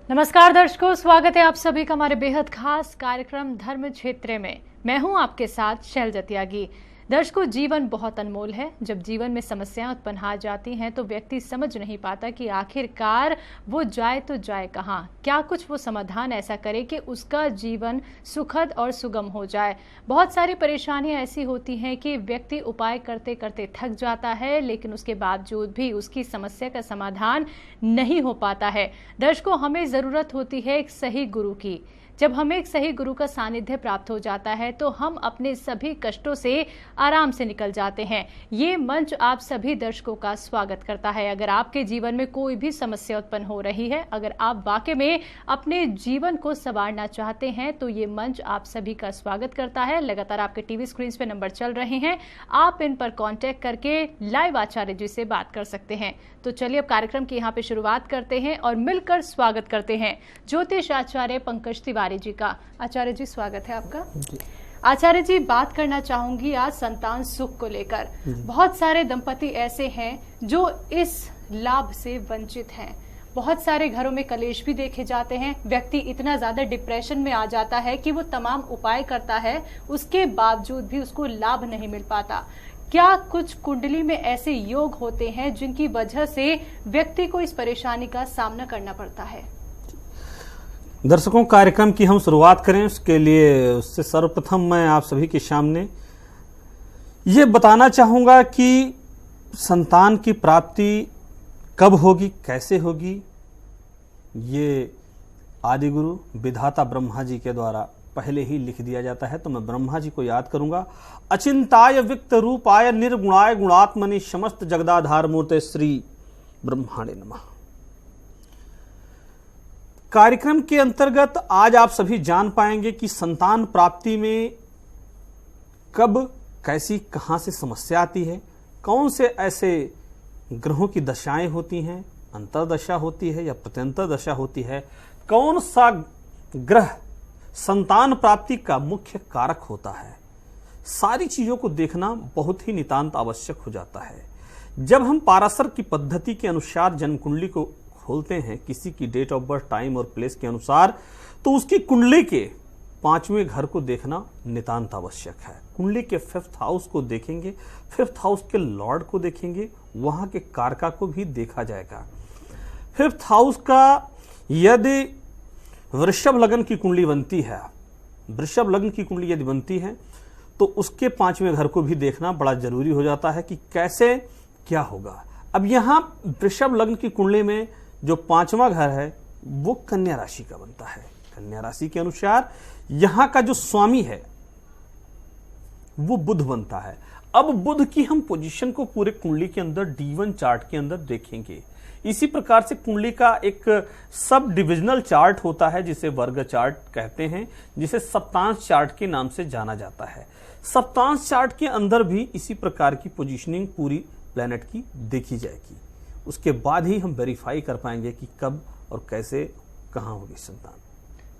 नमस्कार दर्शकों, स्वागत है आप सभी का हमारे बेहद खास कार्यक्रम धर्म क्षेत्र में। मैं हूं आपके साथ शैलजा त्यागी। दर्शकों, जीवन बहुत अनमोल है। जब जीवन में समस्याएं उत्पन्न आ जाती हैं तो व्यक्ति समझ नहीं पाता कि आखिरकार वो जाए तो जाए कहां, क्या कुछ वो समाधान ऐसा करे कि उसका जीवन सुखद और सुगम हो जाए। बहुत सारी परेशानियां ऐसी होती हैं कि व्यक्ति उपाय करते करते थक जाता है, लेकिन उसके बावजूद भी उसकी समस्या का समाधान नहीं हो पाता है। दर्शकों, हमें जरूरत होती है एक सही गुरु की। जब हमें एक सही गुरु का सानिध्य प्राप्त हो जाता है तो हम अपने सभी कष्टों से आराम से निकल जाते हैं। ये मंच आप सभी दर्शकों का स्वागत करता है। अगर आपके जीवन में कोई भी समस्या उत्पन्न हो रही है, अगर आप वाकई में अपने जीवन को संवारना चाहते हैं, तो ये मंच आप सभी का स्वागत करता है। लगातार आपके टीवी स्क्रीन पे नंबर चल रहे हैं, आप इन पर कॉन्टेक्ट करके लाइव आचार्य जी से बात कर सकते हैं। तो चलिए अब कार्यक्रम की यहाँ पे शुरुआत करते हैं और मिलकर स्वागत करते हैं ज्योतिष आचार्य पंकज तिवारी जी का। आचार्य जी, स्वागत है आपका। आचार्य जी, बात करना चाहूंगी आज संतान सुख को लेकर। बहुत सारे दंपति ऐसे हैं जो इस लाभ से वंचित हैं। बहुत सारे घरों में कलेश भी देखे जाते हैं। व्यक्ति इतना ज्यादा डिप्रेशन में आ जाता है कि वो तमाम उपाय करता है, उसके बावजूद भी उसको लाभ नहीं मिल पाता। क्या कुछ कुंडली में ऐसे योग होते हैं जिनकी वजह से व्यक्ति को इस परेशानी का सामना करना पड़ता है? दर्शकों, कार्यक्रम की हम शुरुआत करें उसके लिए उससे सर्वप्रथम मैं आप सभी के सामने ये बताना चाहूंगा कि संतान की प्राप्ति कब होगी, कैसे होगी, ये आदिगुरु विधाता ब्रह्मा जी के द्वारा पहले ही लिख दिया जाता है। तो मैं ब्रह्मा जी को याद करूंगा। अचिंताय विक्त रूपाय निर्गुणाय गुणात्मनि समस्त जगदाधार मूर्ते श्री ब्रह्माणे नमः। कार्यक्रम के अंतर्गत आज आप सभी जान पाएंगे कि संतान प्राप्ति में कब, कैसी, कहां से समस्या आती है, कौन से ऐसे ग्रहों की दशाएं होती हैं, अंतर्दशा होती है या प्रत्यंतर दशा होती है, कौन सा ग्रह संतान प्राप्ति का मुख्य कारक होता है। सारी चीजों को देखना बहुत ही नितांत आवश्यक हो जाता है। जब हम पाराशर की पद्धति के अनुसार जन्म कुंडली को खोलते हैं, किसी की डेट ऑफ बर्थ, टाइम और प्लेस के अनुसार, तो उसकी कुंडली के 5वें घर को देखना नितांत आवश्यक है। कुंडली के 5th हाउस को देखेंगे, 5th हाउस के लॉर्ड को देखेंगे, वहां के कारका को भी देखा जाएगा। 5th हाउस का यदि वृषभ लग्न की कुंडली बनती है, वृषभ लग्न की कुंडली यदि बनती है तो उसके 5वें घर को भी देखना बड़ा जरूरी हो जाता है कि कैसे क्या होगा। अब यहां वृषभ लग्न की कुंडली में जो 5वां घर है वो कन्या राशि का बनता है। कन्या राशि के अनुसार यहां का जो स्वामी है वो बुध बनता है। अब बुध की हम पोजीशन को पूरे कुंडली के अंदर D1 चार्ट के अंदर देखेंगे। इसी प्रकार से कुंडली का एक सब डिविजनल चार्ट होता है जिसे वर्ग चार्ट कहते हैं, जिसे सप्तांश चार्ट के नाम से जाना जाता है। सप्तांश चार्ट के अंदर भी इसी प्रकार की पोजीशनिंग पूरी प्लेनेट की देखी जाएगी। उसके बाद ही हम वेरीफाई कर पाएंगे कि कब और कैसे, कहां होगी संतान।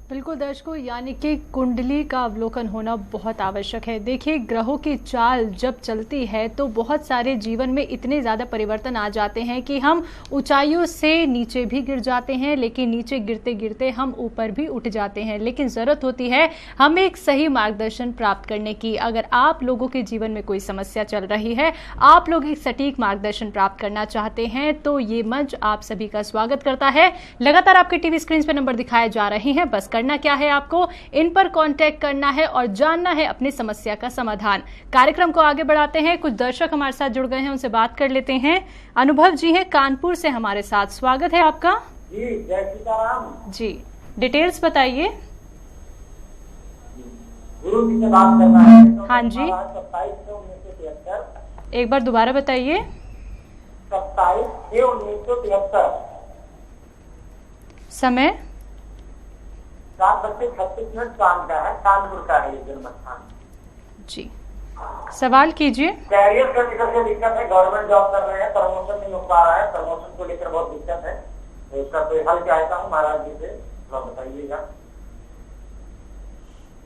बिल्कुल दर्शकों, यानी कि कुंडली का अवलोकन होना बहुत आवश्यक है। देखिए, ग्रहों की चाल जब चलती है तो बहुत सारे जीवन में इतने ज़्यादा परिवर्तन आ जाते हैं कि हम ऊंचाइयों से नीचे भी गिर जाते हैं, लेकिन नीचे गिरते गिरते हम ऊपर भी उठ जाते हैं। लेकिन ज़रूरत होती है हमें एक सही मार्गदर्शन प्राप्त करने की। अगर आप लोगों के जीवन में कोई समस्या चल रही है, आप लोग एक सटीक मार्गदर्शन प्राप्त करना चाहते हैं, तो ये मंच आप सभी का स्वागत करता है। लगातार आपके टीवी स्क्रीन पर नंबर दिखाए जा रहे हैं। बस करना क्या है, आपको इन पर कांटेक्ट करना है और जानना है अपनी समस्या का समाधान। कार्यक्रम को आगे बढ़ाते हैं। कुछ दर्शक हमारे साथ जुड़ गए हैं, उनसे बात कर लेते हैं। अनुभव जी हैं कानपुर से हमारे साथ, स्वागत है आपका। जी, जय सीताराम जी, डिटेल्स बताइए। गुरु जी से बात करना है तो हाँ जी, 27/6/1973। एक बार दोबारा बताइए। 27/6/1973। समय 7:36 शाम का है, कानपुर का है ये जन्म स्थान। जी, सवाल कीजिए। कैरियर को लेकर के दिक्कत है, गवर्नमेंट जॉब कर रहे हैं, प्रमोशन नहीं हो पा रहा है, प्रमोशन को लेकर बहुत दिक्कत है, तो इसका कोई हल चाहता हूँ महाराज जी से, थोड़ा बताइएगा।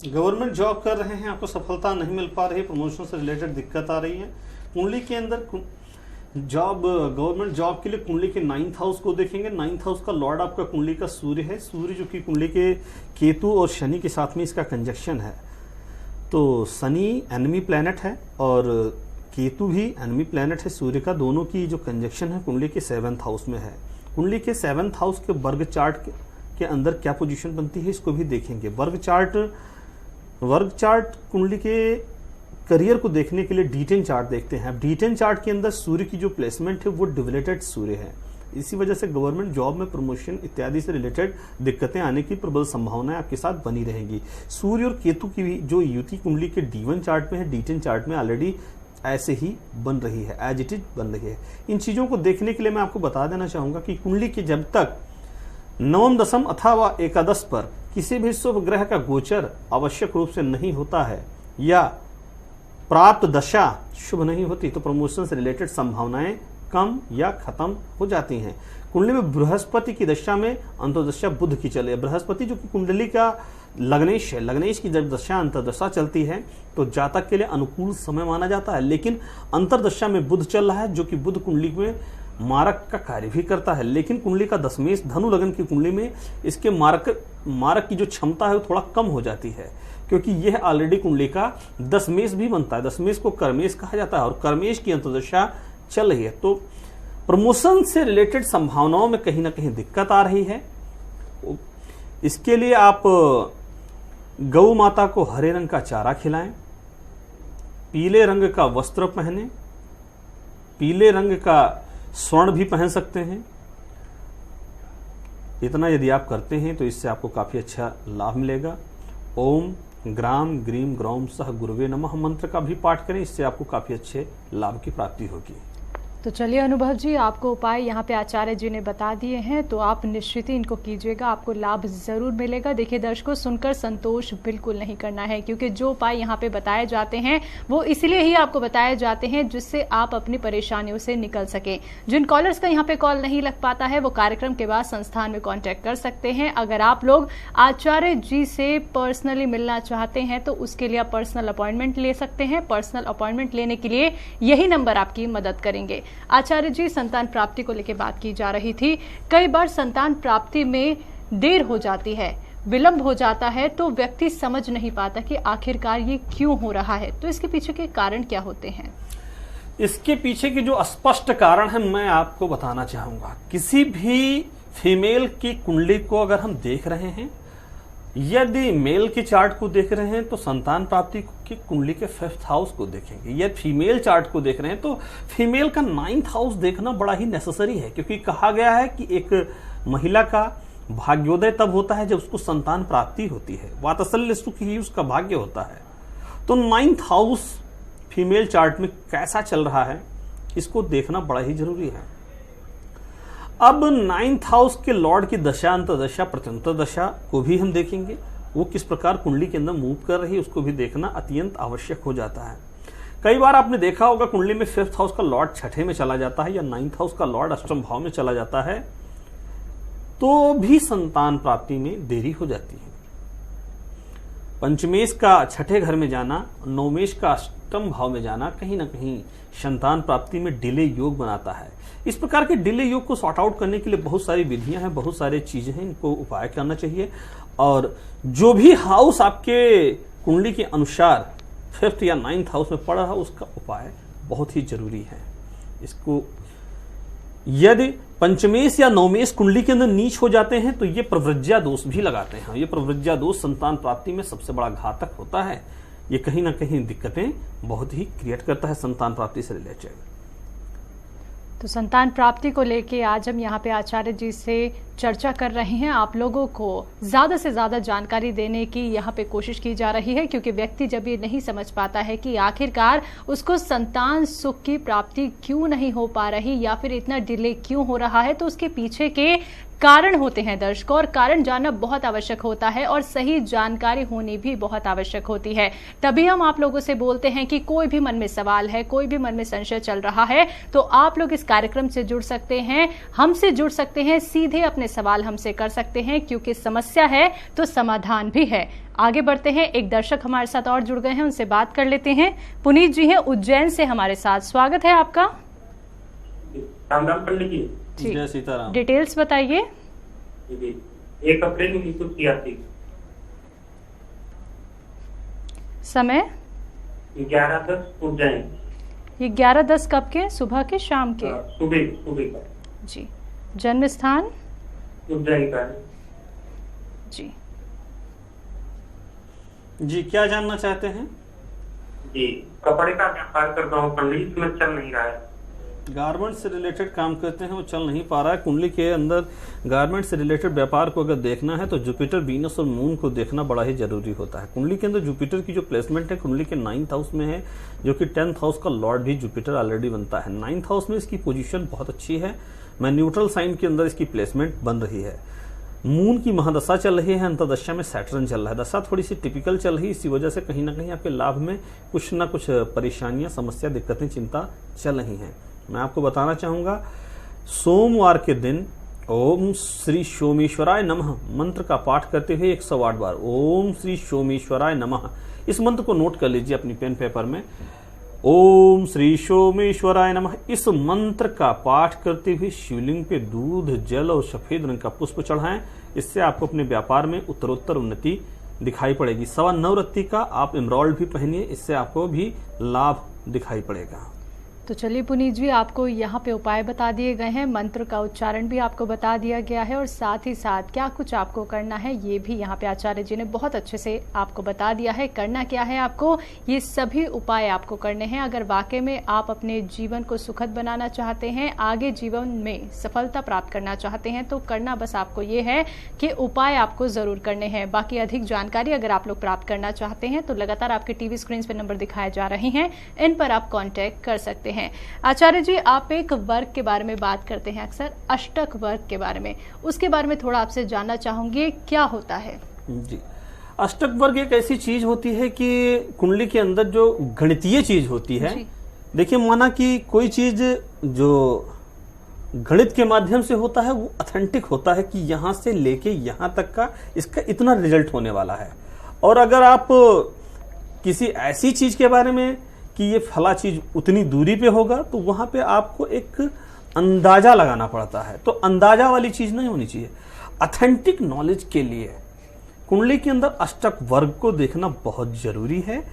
गवर्नमेंट जॉब कर रहे हैं, आपको सफलता नहीं मिल पा रही, प्रमोशन से रिलेटेड दिक्कत आ रही है। कुंडली के अंदर जॉब, गवर्नमेंट जॉब के लिए कुंडली के 9th हाउस को देखेंगे। 9th हाउस का लॉर्ड आपका कुंडली का सूर्य है। सूर्य जो कि कुंडली के केतु और शनि के साथ में इसका कंजक्शन है। तो शनि एनिमी प्लैनेट है और केतु भी एनिमी प्लैनेट है सूर्य का। दोनों की जो कंजक्शन है कुंडली के 7th हाउस में है। कुंडली के 7th हाउस के वर्ग चार्ट के अंदर क्या पोजीशन बनती है इसको भी देखेंगे। वर्ग चार्ट कुंडली के करियर को देखने के लिए D10 चार्ट देखते हैं। D10 चार्ट के अंदर सूर्य की जो प्लेसमेंट है वो डिवेलेटेड सूर्य है। इसी वजह से गवर्नमेंट जॉब में प्रमोशन इत्यादि से रिलेटेड दिक्कतें आने की प्रबल संभावनाएं आपके साथ बनी रहेंगी। सूर्य और केतु की भी जो युति कुंडली के D1 चार्ट में है, D10 चार्ट में ऑलरेडी ऐसे ही बन रही है, एज इट इज बन रही है। इन चीजों को देखने के लिए मैं आपको बता देना चाहूंगा कि कुंडली के जब तक नवम, दशम अथवा एकादश पर किसी भी शुभ ग्रह का गोचर आवश्यक रूप से नहीं होता है या प्राप्त दशा शुभ नहीं होती तो प्रमोशन से रिलेटेड संभावनाएं कम या खत्म हो जाती हैं। कुंडली में बृहस्पति की दशा में अंतर्दशा बुध की चले। बृहस्पति जो कि कुंडली का लग्नेश है, लग्नेश की जब दशा अंतर्दशा चलती है तो जातक के लिए अनुकूल समय माना जाता है। लेकिन अंतर्दशा में बुध चल रहा है जो कि बुध कुंडली में मारक का कार्य भी करता है। लेकिन कुंडली का दशमेश धनु लग्न की कुंडली में इसके मारक की जो क्षमता है वो थोड़ा कम हो जाती है, क्योंकि यह ऑलरेडी कुंडली का दशमेश भी बनता है। दशमेश को कर्मेश कहा जाता है और कर्मेश की अंतर्दशा चल रही है। तो प्रमोशन से रिलेटेड संभावनाओं में कहीं ना कहीं दिक्कत आ रही है। इसके लिए आप गौ माता को हरे रंग का चारा खिलाएं, पीले रंग का वस्त्र पहने, पीले रंग का स्वर्ण भी पहन सकते हैं। इतना यदि आप करते हैं तो इससे आपको काफी अच्छा लाभ मिलेगा। ओम ग्राम ग्रीम ग्रौम सह गुरुवे नमः मंत्र का भी पाठ करें, इससे आपको काफी अच्छे लाभ की प्राप्ति होगी। तो चलिए अनुभव जी, आपको उपाय यहाँ पे आचार्य जी ने बता दिए हैं, तो आप निश्चित ही इनको कीजिएगा, आपको लाभ जरूर मिलेगा। देखिए दर्शकों, सुनकर संतोष बिल्कुल नहीं करना है, क्योंकि जो उपाय यहाँ पे बताए जाते हैं वो इसलिए ही आपको बताए जाते हैं जिससे आप अपनी परेशानियों से निकल सके। जिन कॉलर्स का यहाँ पे कॉल नहीं लग पाता है वो कार्यक्रम के बाद संस्थान में कॉन्टेक्ट कर सकते हैं। अगर आप लोग आचार्य जी से पर्सनली मिलना चाहते हैं तो उसके लिए आप पर्सनल अपॉइंटमेंट ले सकते हैं। पर्सनल अपॉइंटमेंट लेने के लिए यही नंबर आपकी मदद करेंगे। आचार्य जी, संतान प्राप्ति को लेकर बात की जा रही थी। कई बार संतान प्राप्ति में देर हो जाती है, विलंब हो जाता है, तो व्यक्ति समझ नहीं पाता कि आखिरकार ये क्यों हो रहा है। तो इसके पीछे के कारण क्या होते हैं? इसके पीछे के जो स्पष्ट कारण है मैं आपको बताना चाहूंगा। किसी भी फीमेल की कुंडली को अगर हम देख रहे हैं, यदि मेल के चार्ट को देख रहे हैं तो संतान प्राप्ति की कुंडली के 5th हाउस को देखेंगे। यदि फीमेल चार्ट को देख रहे हैं तो फीमेल का 9th हाउस देखना बड़ा ही नेसेसरी है, क्योंकि कहा गया है कि एक महिला का भाग्योदय तब होता है जब उसको संतान प्राप्ति होती है, वात्सल्य सुख ही उसका भाग्य होता है। तो 9th हाउस फीमेल चार्ट में कैसा चल रहा है इसको देखना बड़ा ही जरूरी है। अब 9th हाउस के लॉर्ड की दशा अंतर्दशा प्रत्यंतर दशा को भी हम देखेंगे, वो किस प्रकार कुंडली के अंदर मूव कर रही है उसको भी देखना अत्यंत आवश्यक हो जाता है। कई बार आपने देखा होगा कुंडली में 5th हाउस का लॉर्ड छठे में चला जाता है या 9th हाउस का लॉर्ड अष्टम भाव में चला जाता है तो भी संतान प्राप्ति में देरी हो जाती है। पंचमेश का छठे घर में जाना, नवमेश का अष्टम भाव में जाना कहीं ना कहीं संतान प्राप्ति में डिले योग बनाता है। इस प्रकार के डिले योग को सॉर्ट आउट करने के लिए बहुत सारी विधियां हैं, बहुत सारी चीजें हैं, इनको उपाय करना चाहिए। और जो भी हाउस आपके कुंडली के अनुसार 5th या 9th हाउस में पड़ रहा है उसका उपाय बहुत ही जरूरी है। इसको यदि पंचमेश या नवमेश कुंडली के अंदर नीच हो जाते हैं तो ये प्रवृज्या दोष भी लगाते हैं। ये प्रवृज्या दोष संतान प्राप्ति में सबसे बड़ा घातक होता है। ये कहीं ना कहीं दिक्कतें बहुत ही क्रिएट करता है संतान प्राप्ति से रिलेटेड। तो संतान प्राप्ति को लेके आज हम यहाँ पे आचार्य जी से चर्चा कर रहे हैं। आप लोगों को ज्यादा से ज्यादा जानकारी देने की यहाँ पे कोशिश की जा रही है, क्योंकि व्यक्ति जब ये नहीं समझ पाता है कि आखिरकार उसको संतान सुख की प्राप्ति क्यों नहीं हो पा रही या फिर इतना डिले क्यों हो रहा है, तो उसके पीछे के कारण होते हैं दर्शकों, और कारण जानना बहुत आवश्यक होता है और सही जानकारी होनी भी बहुत आवश्यक होती है। तभी हम आप लोगों से बोलते हैं कि कोई भी मन में सवाल है, कोई भी मन में संशय चल रहा है तो आप लोग इस कार्यक्रम से जुड़ सकते हैं, हमसे जुड़ सकते हैं, सीधे अपने सवाल हमसे कर सकते हैं, क्योंकि समस्या है तो समाधान भी है। आगे बढ़ते हैं, एक दर्शक हमारे साथ और जुड़ गए हैं, उनसे बात कर लेते हैं। पुनीत जी हैं उज्जैन से हमारे साथ, स्वागत है आपका। राम राम पंडित जी। जी जय सीताराम। डिटेल्स बताइए। जी 1 अप्रैल 1986, समय 11:10 उज्जैन। ये 11:10 कब के, सुबह के शाम के? सुबह का। जी। जन्म स्थान उज्जैन का है। जी। जी क्या जानना चाहते हैं? जी कपड़े का व्यापार करता हूँ पंडित, इसमें चल नहीं रहा है। गारमेंट से रिलेटेड काम करते हैं, वो चल नहीं पा रहा है। कुंडली के अंदर गारमेंट से रिलेटेड व्यापार को अगर देखना है तो जुपिटर, वीनस और मून को देखना बड़ा ही जरूरी होता है। कुंडली के अंदर जुपिटर की जो प्लेसमेंट है कुंडली के 9th हाउस में है, जो कि 10th हाउस का लॉर्ड भी जुपिटर ऑलरेडी बनता है। 9th हाउस में इसकी पोजीशन बहुत अच्छी है। मैं न्यूट्रल साइन के अंदर इसकी प्लेसमेंट बन रही है। मून की महादशा चल रही है, अंतर्दशा में सैटर्न चल रहा है। दशा थोड़ी सी टिपिकल चल रही है, इसी वजह से कहीं ना कहीं आपके लाभ में कुछ ना कुछ परेशानियां, समस्या, दिक्कतें, चिंता चल रही हैं। मैं आपको बताना चाहूंगा, सोमवार के दिन ओम श्री सोमेश्वराय नमः मंत्र का पाठ करते हुए 108 बार ओम श्री सोमेश्वराय नमः, इस मंत्र को नोट कर लीजिए अपनी पेन पेपर में। ओम श्री सोमेश्वराय नमः, इस मंत्र का पाठ करते हुए शिवलिंग पे दूध, जल और सफेद रंग का पुष्प चढ़ाएं। इससे आपको अपने व्यापार में उत्तरोत्तर उन्नति दिखाई पड़ेगी। 9.25 रत्ती का आप एमराल्ड भी पहनिए, इससे आपको भी लाभ दिखाई पड़ेगा। तो चलिए पुनीत जी, आपको यहाँ पे उपाय बता दिए गए हैं, मंत्र का उच्चारण भी आपको बता दिया गया है और साथ ही साथ क्या कुछ आपको करना है ये भी यहाँ पे आचार्य जी ने बहुत अच्छे से आपको बता दिया है। करना क्या है आपको, ये सभी उपाय आपको करने हैं। अगर वाकई में आप अपने जीवन को सुखद बनाना चाहते हैं, आगे जीवन में सफलता प्राप्त करना चाहते हैं, तो करना बस आपको ये है कि उपाय आपको जरूर करने हैं। बाकी अधिक जानकारी अगर आप लोग प्राप्त करना चाहते हैं तो लगातार आपके टीवी स्क्रीन पर नंबर दिखाए जा रहे हैं, इन पर आप कॉन्टेक्ट कर सकते हैं। आचार्य जी, आप एक वर्ग के बारे में बात करते हैं अक्सर, अष्टक वर्ग के बारे में, उसके बारे में थोड़ा आपसे जानना चाहूंगी, क्या होता है? जी, अष्टक वर्ग एक ऐसी चीज होती है कि कुंडली के अंदर जो गणितीय चीज होती है। देखिए, माना कि कोई चीज जो गणित के माध्यम से होता है वो ऑथेंटिक होता है कि यहां से लेके यहां तक का इसका इतना रिजल्ट होने वाला है। और अगर आप किसी ऐसी चीज के बारे में कि ये फला चीज उतनी दूरी पे होगा, तो वहां पे आपको एक अंदाजा लगाना पड़ता है। तो अंदाजा वाली चीज नहीं होनी चाहिए। ऑथेंटिक नॉलेज के लिए कुंडली के अंदर अष्टक वर्ग को देखना बहुत जरूरी है।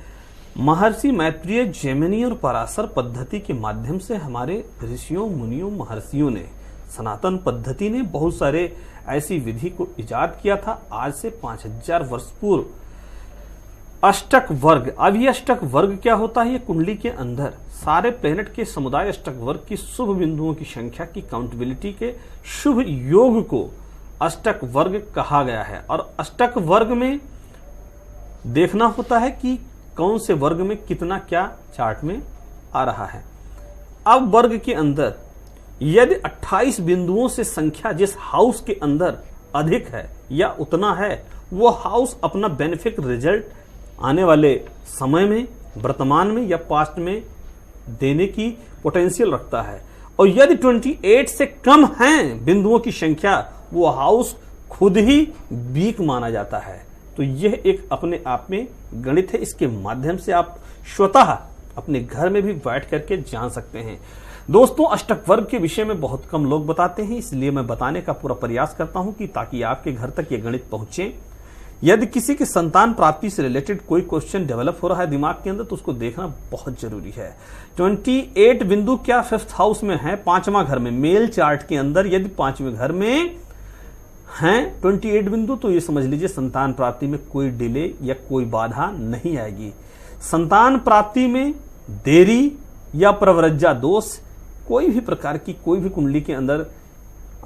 महर्षि मैत्रेय, जैमिनी और पराशर पद्धति के माध्यम से हमारे ऋषियों, मुनियों, महर्षियों ने, सनातन पद्धति ने बहुत सारे ऐसी विधि को इजाद किया था आज से 5000 वर्ष पूर्व। अष्टक वर्ग, अब ये अष्टक वर्ग क्या होता है? ये कुंडली के अंदर सारे प्लेनेट के समुदाय अष्टक वर्ग की शुभ बिंदुओं की संख्या की काउंटेबिलिटी के शुभ योग को अष्टक वर्ग कहा गया है। और अष्टक वर्ग में देखना होता है कि कौन से वर्ग में कितना क्या चार्ट में आ रहा है। अब वर्ग के अंदर यदि 28 बिंदुओं से संख्या जिस हाउस के अंदर अधिक है या उतना है, वो हाउस अपना बेनिफिट रिजल्ट आने वाले समय में, वर्तमान में या पास्ट में देने की पोटेंशियल रखता है। और यदि 28 से कम हैं बिंदुओं की संख्या, वो हाउस खुद ही वीक माना जाता है। तो यह एक अपने आप में गणित है, इसके माध्यम से आप स्वतः अपने घर में भी बैठ करके जान सकते हैं। दोस्तों, अष्टक वर्ग के विषय में बहुत कम लोग बताते हैं, इसलिए मैं बताने का पूरा प्रयास करता हूं कि ताकि आपके घर तक ये गणित पहुंचे। यदि किसी की संतान प्राप्ति से रिलेटेड कोई क्वेश्चन डेवलप हो रहा है दिमाग के अंदर, तो उसको देखना बहुत जरूरी है। 28 बिंदु क्या 5th हाउस में है, 5वां घर में, मेल चार्ट के अंदर यदि 5वें घर में हैं 28 बिंदु, तो ये समझ लीजिए संतान प्राप्ति में कोई डिले या कोई बाधा नहीं आएगी। संतान प्राप्ति में देरी या प्रवरज्जा दोष, कोई भी प्रकार की कोई भी कुंडली के अंदर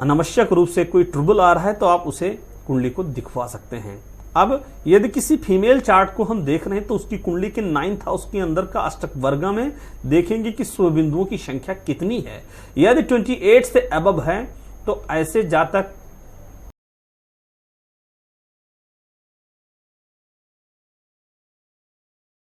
अनावश्यक रूप से कोई ट्रबल आ रहा है, तो आप उसे कुंडली को दिखवा सकते हैं। अब यदि किसी फीमेल चार्ट को हम देख रहे हैं, तो उसकी कुंडली के 9th हाउस के अंदर का अष्टक वर्ग में देखेंगे कि शुभ बिंदुओं की संख्या कितनी है। यदि 28 से अबव है, तो ऐसे जातक